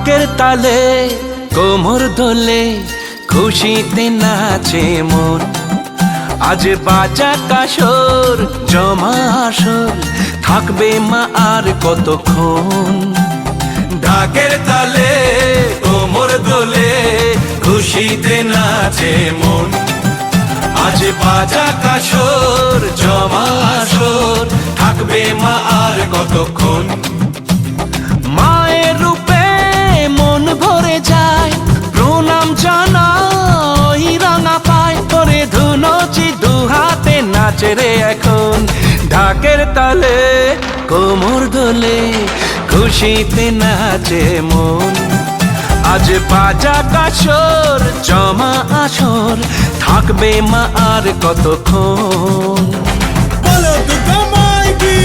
ঢাকের তালে কোমর দোলে খুশিতে নাচে মন। আজ বাজা কাসর জমা আসর থাকবে মা আর কতক্ষণ। ঢাকের তালে কোমর দোলে খুশিতে নাচে মন। আজ বাজা কাসর জমা আসর থাকবে মা আর কতক্ষণ। মায়ের রূপে মন ভরে যায় প্রণাম জানাই রাঙা পায় করে ধুনচি দুহাতে নাচে রে এখন। ঢাকের তালে কোমর দোলে খুশিতে নাচে মন। আজ বাজা কাসর জমা আসর থাকবে মা আর কতক্ষণ। বলো দুর্গা মাইকি,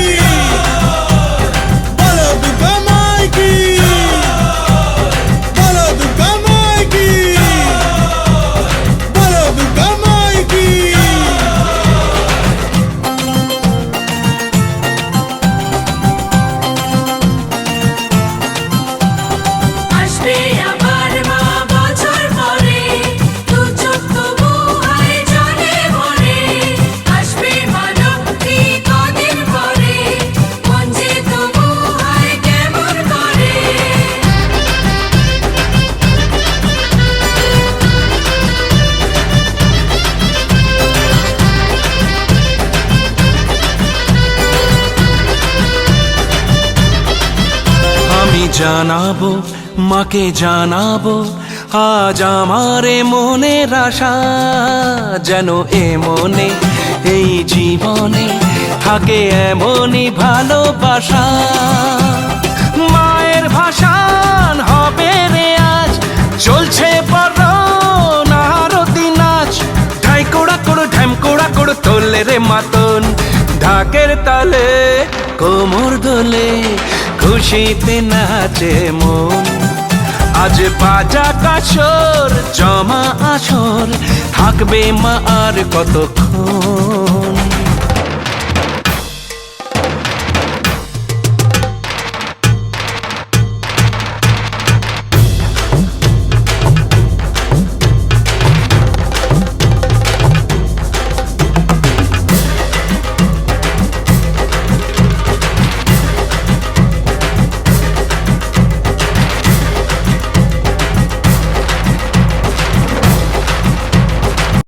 বলো দুর্গা মাইকি, বলো দুর্গা মাইকি, বলো দুর্গা মাইকি। আসবে আবার মা বছর পরে, দু চোখ তবু হয় জলে ভরে। আসবে মা লক্ষ্মী কদিন পরে, মন যে তবু হয় কেমন করে। আমি জানাবো মাকে জানাবো আজ আমারে মনের আশা। যেন এ মনে এই জীবনে থাকে এমনই ভালোবাসা। মায়ের ভাষান হবে রে আজ চলছে বড় নারতি নাচ। ঢাই কোড়া কোড় ঢ্যাম কোড়া কোড় তোলে রে মাতন। ঢাকের তালে কোমর দোলে খুশিতে নাচে মন। আজ বাজা কাসর জমা আসর থাকবে মা আর কতক্ষণ।